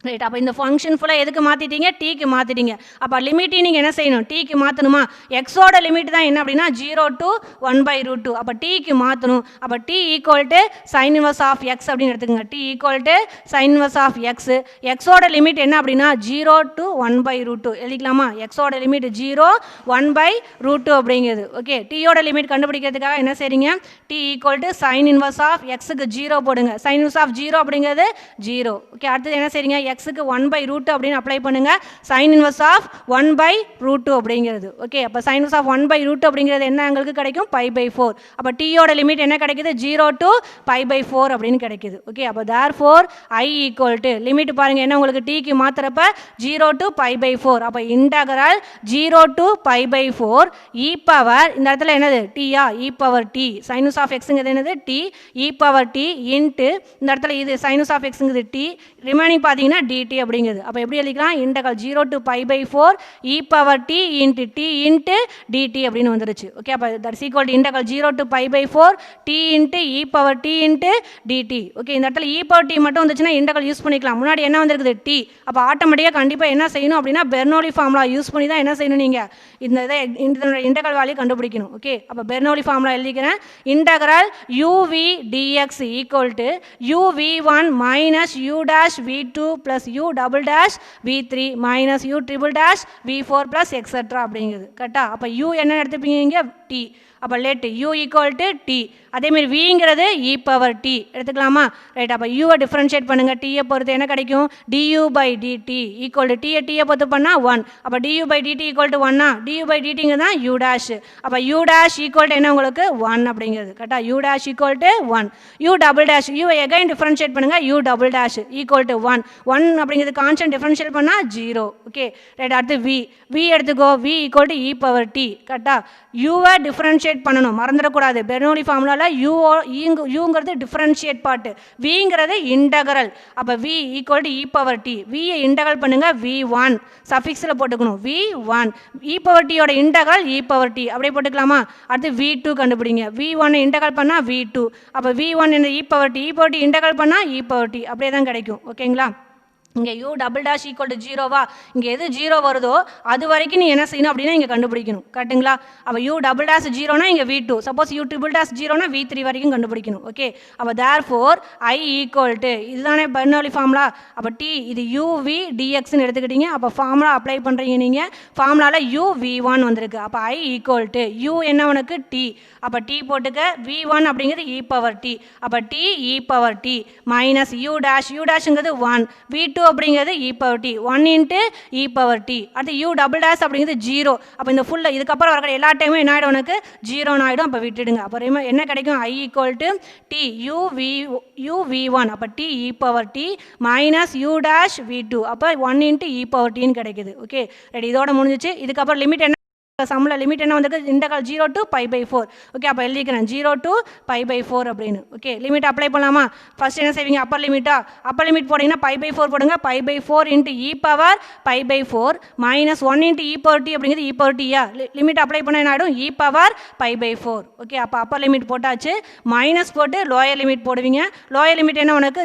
ரைட். அப்போ இந்த ஃபங்க்ஷன் ஃபுல்லாக எதுக்கு மாற்றிட்டீங்க? டீக்கு மாற்றிட்டீங்க. அப்போ லிமிட்டி நீங்கள் என்ன செய்யணும்? டீக்கு மாற்றணுமா? எக்ஸோட லிமிட் தான் என்ன அப்படின்னா 0 to 1/√2. அப்போ டீக்கு மாற்றணும். அப்போ t equal to sine inverse of x அப்படின்னு எடுத்துக்கோங்க. T equal to sine inverse of x. எக்ஸோட லிமிட் என்ன அப்படின்னா 0 to 1/√2 எழுதிக்கலாமா? எக்ஸோட லிமிட் 0 1/√2 அப்படிங்கிறது. ஓகே, டீயோட லிமிட் கண்டுபிடிக்கிறதுக்காக என்ன செய்றீங்க? T equal to sine inverse of எக்ஸுக்கு 0 போடுங்க. சைன் இன்வர்ஸ் ஆஃப் 0 அப்படிங்கிறது 0. ஓகே, அடுத்தது என்ன செய்றீங்க? எக்ஸுக்கு 1/√2 அப்படின்னு அப்ளை பண்ணுங்க. சைன் இன்வர்ஸ் ஆஃப் 1/√2 அப்படிங்கிறது. ஓகே, அப்போ சைன் இன்வர்ஸ் ஆஃப் 1/√2 அப்படிங்கிறது என்ன உங்களுக்கு கிடைக்கும்? π/4. அப்போ டீயோட லிமிட் என்ன கிடைக்குது? 0 to π/4 அப்படின்னு கிடைக்குது. ஓகே, அப்போ therefore I equal to limit பாருங்க என்ன உங்களுக்கு டீக்கு மாத்துறப்ப 0 to π/4. அப்போ இன்டகரல் 0 to π/4 e பவர் இந்த இடத்துல என்னது? டீயா? e power t sine inverse of எக்ஸுங்கிறது என்னது? T e power t into இந்த இடத்துல இது சைன் இன்வர்ஸ் ஆஃப் எக்ஸுங்கிறது டி ரிமைனிங் பார்த்தீங்கன்னா dt அப்படிங்கிறது. அப்போ எப்படி எழுதிக்கலாம்? Integral 0 to π/4 e power t into t into dt அப்படின்னு வந்துருச்சு. ஓகே, அப்போ that's equal to integral 0 to π/4 t into e power t into dt. Okay, இந்த இடத்துல e பவர் டி மட்டும் வந்துச்சுன்னா இன்டகரல் யூஸ் பண்ணிக்கலாம். முன்னாடி என்ன வந்திருக்குது? டி. அப்போ ஆட்டோமேட்டிக்காக கண்டிப்பாக என்ன செய்யணும் அப்படின்னா பெர்னோலி ஃபார்முலா யூஸ் பண்ணி தான் என்ன செய்யணும்? நீங்கள் இந்த இதை இன்டகரல் வேல்யூ கண்டுபிடிக்கணும். ஓகே, அப்போ பெர்னோலி ஃபார்முலா எழுதிக்கிறேன். Integral uv dx equal to uv1 minus u dash v2 plus u double dash v3 minus u triple dash v4 plus etc அப்படிங்கிறது. கரெக்டா? அப்போ u என்ன எடுத்துப்பீங்க? இங்கே t. அப்போ let u equal to t. அதேமாதிரி விங்கிறது e power t எடுத்துக்கலாமா? Right. அப்போ யூவை டிஃப்ரென்ஷியேட் பண்ணுங்கள். டீயை பொறுத்து என்ன கிடைக்கும்? du/dt ஈக்குவல் டு டீயை பொறுத்து பண்ணால் 1. அப்போ du/dt ஈக்குவல் டு 1னா du/dtங்க தான் u dash. அப்போ u dash ஈக்குவல் டு என்ன உங்களுக்கு? 1 அப்படிங்கிறது. கரெக்டாக? u dash equal to 1. u double dash யூவை எகைன் டிஃப்ரென்ஷியேட் பண்ணுங்கள். u double dash equal to 1. 1 அப்படிங்கிறது கான்ஸ்டன்ட் டிஃப்ரென்ஷியேட் பண்ணால் 0. Okay, right. அடுத்து v எடுத்துக்கோ. v equal to e power t. கரெக்டாக? யூவை டிஃப்ரென்ஷியேட் பண்ணணும், மறந்துடக்கூடாது. பெர்னோலி ஃபார்முலாவில் யூங்கிறது டிஃப்ரென்ஷியேட் பார்ட்டு, விங்கிறது இன்டகரல். அப்போ v equal to e power t. வியை இன்டகரல் பண்ணுங்க. v1 சஃபிக்ஸில் போட்டுக்கணும். v1 e பவர் டியோட இன்டகரல் e பவர் டி அப்படியே போட்டுக்கலாமா? அடுத்து v2 கண்டுபிடிங்க. v1 இன்டகரல் பண்ணால் v2. அப்போ v1 என்ன? e power t. e power t integral பண்ணால் e பவர் டி அப்படியே தான் கிடைக்கும். ஓகேங்களா? இங்கே u double dash equal to 0வா? இங்கே எது 0 வருதோ அது வரைக்கும் நீ என்ன செய்யணும் அப்படின்னா இங்கே கண்டுபிடிக்கணும். கரெக்டுங்களா? அப்போ u டபுள் டேஷ் 0னா இங்கே v2. Suppose u triple dash 0னா v3 வரைக்கும் கண்டுபிடிக்கணும். ஓகே, அப்போ therefore I ஈக்குவல் டு இதுதானே பெர்னோலி ஃபார்முலா. அப்போ டி இது uv dxன்னு எடுத்துக்கிட்டீங்க. அப்போ ஃபார்முலா அப்ளை பண்ணுறீங்க நீங்கள். ஃபார்முலாவில் uv1 வந்திருக்கு. அப்போ I ஈக்குவல் டு u என்ன உனக்கு? டி. அப்போ டி போட்டுக்க. v1 அப்படிங்கிறது e பவர் டி. அப்போ t e power t minus u டேஷ்ங்கிறது 1. v2 அப்படிங்கிறது e power t 1 into e power t. அடுத்து u டபுள் டேஷ் அப்படிங்கிறது 0. அப்போ இந்த ஃபுல்ல இதுக்கப்புறம் வர எல்லா டைமும் என்ன ஆகிடும்? உனக்கு 0 ஆகிடும். அப்போ விட்டுடுங்க. அப்போ என்ன கிடைக்கும்? I equal to t uv1. அப்போ t e power t minus u dash v2. அப்போ 1 இன்ட்டு e பவர் டின்னு கிடைக்குது. Okay, ready. இதோட முடிஞ்சிச்சு. இதுக்கப்புறம் லிமிட் என்ன? சம்மில் லிமிட் என்ன வந்திருக்கு? Integral 0 to π/4. ஓகே, அப்போ எழுதிக்கிறேன் 0 to π/4 அப்படின்னு. ஓகே, லிமிட் அப்ளை பண்ணலாமா? ஃபர்ஸ்ட் என்ன செய்வீங்க? அப்பர் லிமிட்டா? அப்பர் லிமிட் போட்டிங்கன்னா π/4 போடுங்க. π/4 into e power π/4 minus 1 into e power t அப்படிங்கிறது e பவர் டியா? லிமிட் அப்ளை பண்ண என்ன ஆகிடும்? e power π/4. ஓகே, அப்போ அப்பர் லிமிட் போட்டாச்சு. மைனஸ் போட்டு லோயர் லிமிட் போடுவீங்க. லோயர் லிமிட் என்ன உனக்கு?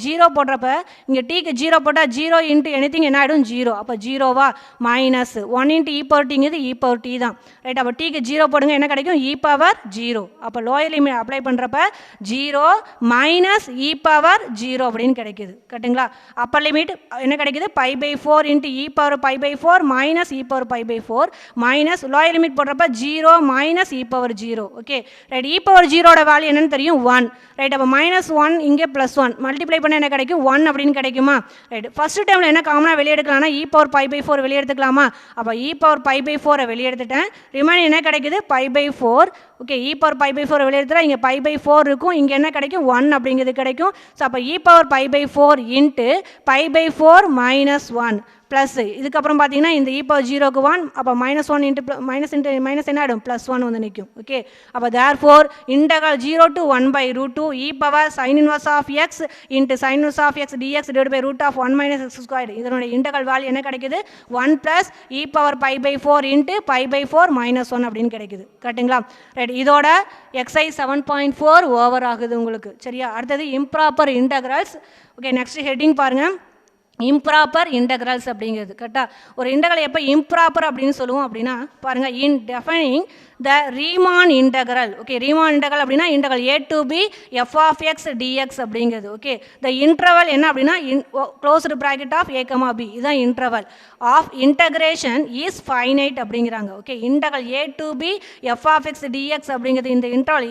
0 போடுறப்ப இங்கே டீக்கு 0 போட்டால் 0 இன்ட்டு எனிதிங் என்ன ஆகிடும்? 0. அப்போ 0வா? மைனஸ் 1 இன்ட்டு e பவர் டிங்கிறது e பவர் டி தான். ரைட். அப்போ டீக்கு 0 போடுங்க. என்ன கிடைக்கும்? e power 0. அப்போ லோயர் லிமிட் அப்ளை பண்ணுறப்ப 0 மைனஸ் e பவர் 0 அப்படின்னு கிடைக்குது. கரெக்டுங்களா? அப்பர் லிமிட் என்ன கிடைக்குது? π/4 into e power π/4 minus e power π/4 minus lower limit போடுறப்ப 0 minus e power 0. Okay, right. e power 0ஓட வேல்யூ என்னன்னு தெரியும்? 1. ரைட். அப்போ மைனஸ் 1 இங்கே ப்ளஸ் 1 மல்டிப்ளை பண்ண என்ன கிடைக்கும்? 1 அப்படின்னு கிடைக்குமா? ரைட். ஃபர்ஸ்ட் டைமில் என்ன காமனாக வெளியே எடுக்கலாம்னா e பவர் π/4 வெளியே எடுத்துக்கலாமா? அப்போ e பவர் π/4 வெளியே எடுத்துட்டேன். ரிமைனிங் என்ன கிடைக்குது? π/4. ஓகே, e பவர் π/4 வெளியே எடுத்துட்டா இங்கே π/4 இருக்கும். இங்கே என்ன கிடைக்கும்? 1 அப்படிங்கிறது கிடைக்கும். ஸோ அப்போ e power π/4 into π/4 minus 1 plus இதுக்கப்புறம் பார்த்தீங்கன்னா இந்த e பவர் 0க்கு 1. அப்போ மைனஸ் 1 இன்ட்டு மைனஸ் என்ன ஆகிடும்? ப்ளஸ் 1 வந்து நிற்கும். ஓகே, அப்போ therefore integral 0 to 1/√2 e power sine inverse of x into sine inverse of x dx divide by root of 1 minus x square. இதனுடைய இன்டகரல் வேல்யூ என்ன கிடைக்குது? 1 plus e power π/4 into π/4 minus 1 அப்படின்னு கிடைக்குது. கரெக்டுங்களா? Right. இதோட exercise 7.4 over ஆகுது உங்களுக்கு. சரியா? அடுத்தது improper integrals. Okay, next heading பாருங்கள். இம்ப்ராப்பர் இன்டெக்ரல்ஸ் அப்படிங்கிறது கரெக்டாக. ஒரு இன்டெக்ரல் எப்போ இம்ப்ராப்பர் அப்படின்னு சொல்லுவோம் அப்படின்னா பாருங்கள், in defining the Riemann integral. Okay, Riemann integral அப்படின்னா integral a to b f of x dx அப்படிங்கிறது. ஓகே, த இன்டர்வல் என்ன அப்படின்னா closed bracket of a, b இதுதான் interval of integration is finite அப்படிங்கிறாங்க. Okay, integral a to b f of x dx அப்படிங்கிறது இந்த interval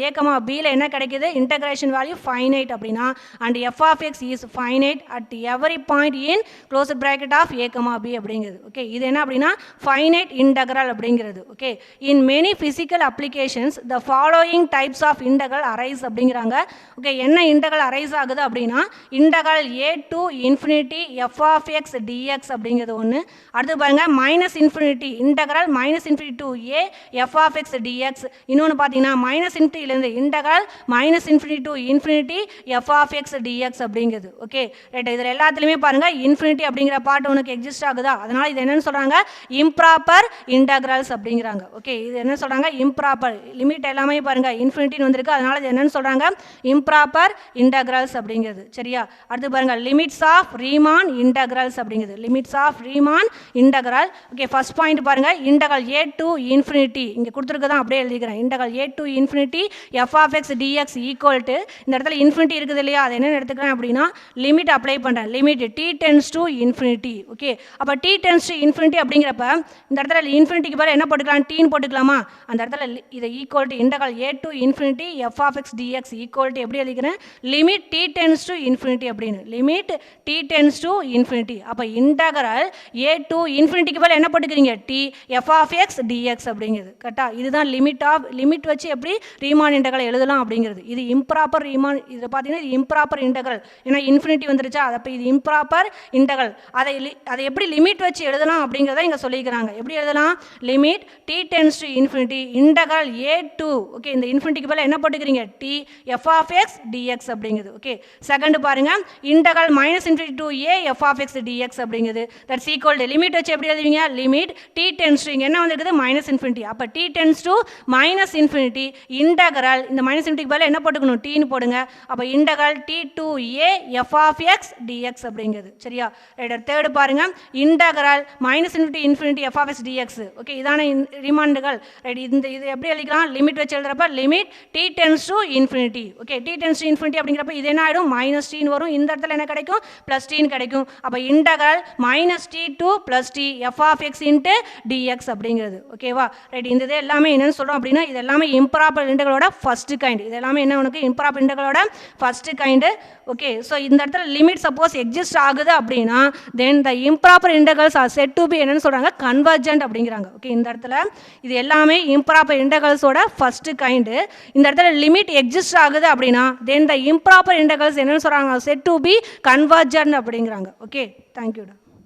a, bல என்ன கிடைக்குது, இன்டகிரேஷன் வேல்யூ ஃபைனைட் அப்படின்னா and f of x is finite at every point in closed bracket of a, b அப்படிங்கிறது. Okay, இது என்ன அப்படின்னா ஃபைனைட் இன்டெக்ரல் அப்படிங்கிறது. Okay, in many physical applications the following types of integral arise அப்படிங்கிறாங்க. Okay, என்ன integral arise ஆகுது அப்படின்னா integral a to infinity f of x dx அப்படிங்கிறது ஒன்று. அடுத்து பாருங்க minus infinity integral minus infinity to a f of x dx. இன்னொன்று பார்த்தீங்கன்னா மைனஸ் இன்ஃபினிட்டிலேருந்து integral minus infinity to infinity f of x dx அப்படிங்கிறது. ஓகே ரைட், இதில் எல்லாத்துலேயுமே பாருங்க இன்ஃபினிட்டி அப்படிங்கிற பார்ட் உனக்கு எக்ஸிஸ்ட் ஆகுதா, அதனால் இது என்னன்னு சொல்கிறாங்க இம்ப்ராப்பர் இன்டெக்ரல்ஸ் அப்படிங்கிறாங்க. ஓகே, இது என்ன சொல்கிறாங்க இம்ப்ராப்பர், லிமிட் எல்லாமே பாருங்கள் இன்ஃபினிட்டின்னு வந்திருக்கு, அதனால் இது என்னன்னு சொல்கிறாங்க இம்ப்ராப்பர் இன்டெக்ரல்ஸ் அப்படிங்கிறது. சரியா, அடுத்து பாருங்கள் லிமிட்ஸ் ஆஃப் ரீமான் இன்டெக்ரல்ஸ் அப்படிங்கிறது. Limits of Riemann integral. Okay, first point பாருங்கள் இன்டெக்ரல் a to infinity இங்கே கொடுத்துருக்குதான் அப்படியே எழுதிக்கிறேன். Integral a to infinity f of x dx equal to இந்த இடத்துல இன்ஃபினிட்டி இருக்குது இல்லையா, அது என்ன எடுத்துக்கிறேன் அப்படின்னா லிமிட் அப்ளை பண்ணுறேன். Limit t tends to infinity. ஓகே, அப்போ t tends to infinity அப்படிங்கிறப்ப இந்த இடத்துல இன்ஃபினிட்டிக்கு பதில் என்ன போட்டுக்கலாம், டீன்னு போட்டுக்கலாமா, அந்த இடத்துல இதை equal to integral a to infinity f of x dx equal to எப்படி எழுதிக்கிறேன் limit t tends to infinity அப்படின்னு. Limit t tends to infinity. அப்போ இன்டெக்ரல் a to infinity பதில் என்ன போட்டுக்கிறீங்க t f of x dx அப்படிங்கிறது. கரெக்டா, இதுதான் limit வச்சு எப்படி ரீமான் இன்டெக்ரல் எழுதலாம் அப்படிங்கிறது. இது இம்ப்ராப்பர் ரீமான், இதில் பார்த்தீங்கன்னா இது இம்ப்ராப்பர் இன்டெக்ரல், ஏன்னா இன்ஃபினிட்டி வந்துருச்சா, அப்போ இது இம்ப்ராப்பர் இன்டெக்ரல். அதை எப்படி லிமிட் வச்சு எழுதலாம் அப்படிங்கிறத இங்கே சொல்லிக்கிறாங்க. எப்படி எழுதலாம், limit t tends to infinity integral a to, okay இந்த இன்ஃபினிட்டிக்கு பதில் என்ன போட்டுக்கிறீங்க t f of x dx அப்படிங்கிறது. ஓகே, செகண்ட் பாருங்க integral minus infinity to a f of x dx அப்படிங்கிறது. தட்ஸ் ஈக்குவல் டு லிமிட் வச்சு எப்படி எழுதுவீங்க, லிமிட் t tends to இங்கே என்ன வந்திருக்குது மைனஸ் இன்ஃபினிட்டி, அப்போ t tends to minus infinity integral இந்த மைனஸ் இன்ஃபினிட்டிக்கு பதில் என்ன போட்டுக்கணும் டீன்னு போடுங்க. அப்போ integral t to a f of x dx அப்படிங்கிறது. சரியா, ரைட். தேர்டு பாருங்க integral minus infinity f of x dx. Okay, இதான ரிமாண்டுகள். ரைட், இது எப்படி எழுதிக்கலாம், லிமிட் வச்சு எழுதுறப்ப limit t tends to infinity. Okay, t tends to infinity அப்படிங்கிறப்ப இது என்ன ஆகிடும் மைனஸ் டீன்னு வரும், இந்த இடத்துல என்ன கிடைக்கும் ப்ளஸ் டீன்னு கிடைக்கும். அப்போ integral minus t to plus t f of x into dx அப்படிங்கிறது. ஓகேவா, ரைட். இந்த இது எல்லாமே என்னன்னு சொல்கிறோம் அப்படின்னா இது எல்லாமே இம்ப்ராப்பர் இன்டெக்ரலோட ஃபர்ஸ்ட் கைண்ட். இது எல்லாமே என்ன உனக்கு இம்ப்ராப்பர் இன்டெக்ரலோட ஃபர்ஸ்ட் கைண்டு. ஓகே, ஸோ இந்த இடத்துல லிமிட் சப்போஸ் எக்ஸிஸ்ட் ஆகுது அப்படின்னா then the improper integrals are set to be என்னன்னு சொல்கிறாங்க கன்வர்ஜென்ட் அப்படிங்கிறாங்க. ஓகே, இந்த இடத்துல இது எல்லாமே இம்ப்ராப்பர் இன்டெக்ரல்ஸோட ஃபர்ஸ்ட் கைண்டு. இந்த இடத்துல லிமிட் எக்ஸிஸ்ட் ஆகுது அப்படின்னா தென் த இம்ப்ராப்பர் இன்டெக்ரல்ஸ் என்னன்னு சொல்கிறாங்க செட் டு பி கன்வர்ஜென்ட் அப்படிங்கிறாங்க. ஓகே, தேங்க்யூடா.